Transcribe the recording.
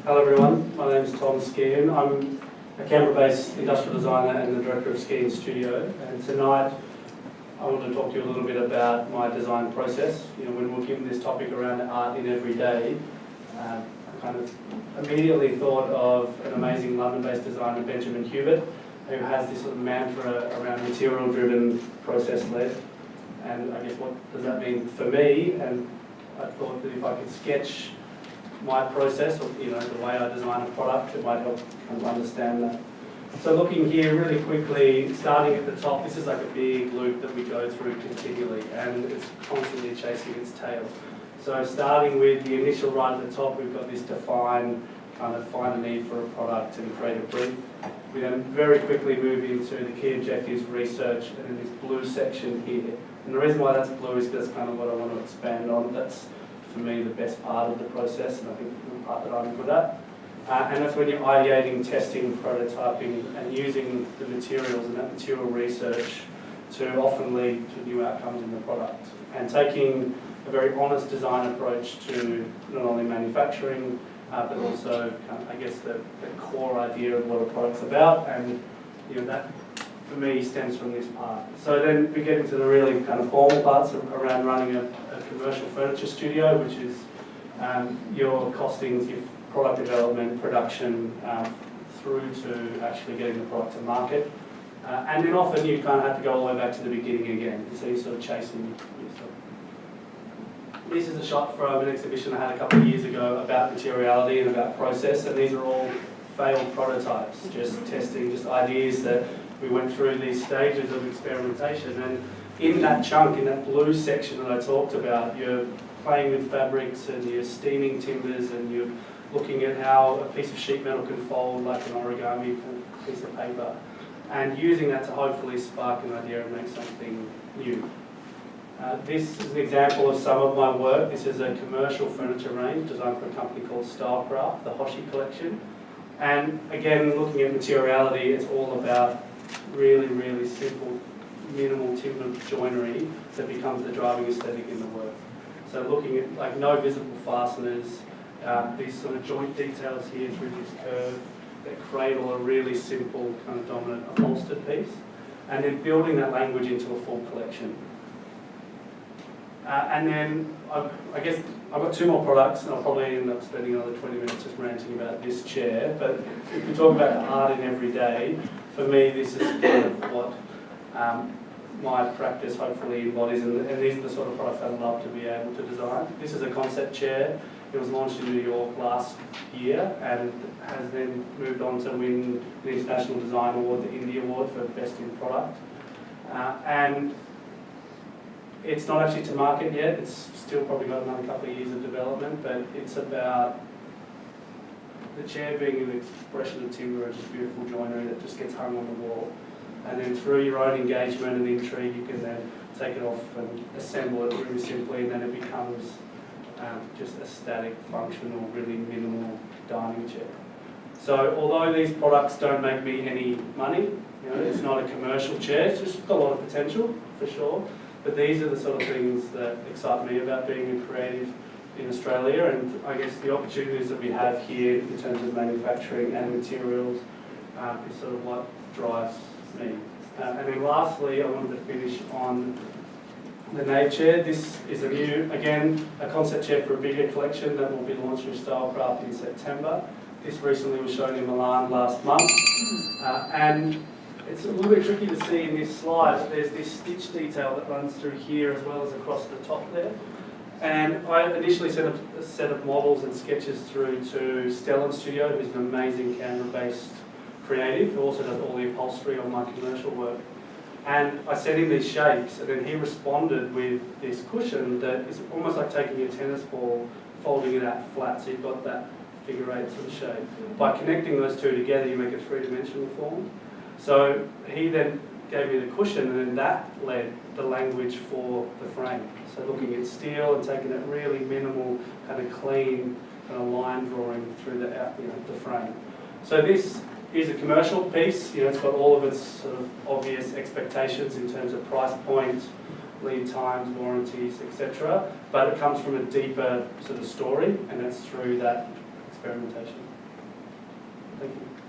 Hello everyone, my name is Skeehan. I'm a Canberra-based industrial designer and the director of Skeehan Studio. And tonight I want to talk to you a little bit about my design process. When we're given this topic around art in every day, I kind of immediately thought of an amazing London-based designer, Benjamin Hubert, who has this sort of mantra around material-driven, process-led. And I guess what does that mean for me? And I thought that if I could sketch my process, or the way I design a product, it might help kind of understand that. So looking here really quickly, starting at the top, this is like a big loop that we go through continually, and it's constantly chasing its tail. So starting with the initial right at the top, we've got this define, kind of find a need for a product and create a brief. We then very quickly move into the key objectives, research, and then this blue section here. And the reason why that's blue is because that's kind of what I want to expand on. That's, for me, the best part of the process, and I think the part that I'm good at. And that's when you're ideating, testing, prototyping, and using the materials and that material research to often lead to new outcomes in the product. And taking a very honest design approach to not only manufacturing, but also, I guess, the core idea of what a product's about. And that, for me, stems from this part. So then we get into the really kind of formal parts around running a commercial furniture studio, which is your costings, your product development, production, through to actually getting the product to market. And then often you kind of have to go all the way back to the beginning again. So you're sort of chasing yourself. This is a shot from an exhibition I had a couple of years ago about materiality and about process, and these are all failed prototypes, just testing, just ideas that we went through these stages of experimentation. And in that chunk, in that blue section that I talked about, you're playing with fabrics and you're steaming timbers and you're looking at how a piece of sheet metal can fold like an origami piece of paper, and using that to hopefully spark an idea and make something new. This is an example of some of my work. This is a commercial furniture range designed for a company called Stylecraft, the Hoshi collection. And again, looking at materiality, it's all about really, really simple, minimal timber joinery that becomes the driving aesthetic in the work. So looking at like no visible fasteners, these sort of joint details here through this curve that cradle a really simple kind of dominant upholstered piece, and then building that language into a full collection. And then I guess I've got two more products, and I'll probably end up spending another 20 minutes just ranting about this chair. But if we talk about art in every day, for me this is kind of what my practice hopefully embodies, and these are the sort of products I'd love to be able to design. This is a concept chair. It was launched in New York last year and has then moved on to win the International Design Award, the Indie Award for Best in Product. And it's not actually to market yet. It's still probably got another couple of years of development, but it's about the chair being an expression of timber and just beautiful joinery that just gets hung on the wall. And then through your own engagement and intrigue, you can then take it off and assemble it really simply, and then it becomes just a static, functional, really minimal dining chair. So although these products don't make me any money, it's not a commercial chair, it's just got a lot of potential, for sure. But these are the sort of things that excite me about being a creative in Australia, and I guess the opportunities that we have here in terms of manufacturing and materials is sort of what drives me. And then lastly, I wanted to finish on the nave chair. This is a new, again, a concept chair for a bigger collection that will be launched with Stylecraft in September. This recently was shown in Milan last month. And it's a little bit tricky to see in this slide, but there's this stitch detail that runs through here as well as across the top there. And I initially sent a set of models and sketches through to Stellan Studio, who's an amazing Canberra-based creative who also does all the upholstery on my commercial work. And I sent him these shapes, and then he responded with this cushion that is almost like taking a tennis ball, folding it out flat, so you've got that figure eight sort of shape. By connecting those two together, you make a three-dimensional form. So he then gave me the cushion, and then that led the language for the frame. So looking at steel and taking that really minimal, kind of clean kind of line drawing through the frame. So this is a commercial piece. It's got all of its sort of obvious expectations in terms of price point, lead times, warranties, etc. But it comes from a deeper sort of story, and that's through that experimentation. Thank you.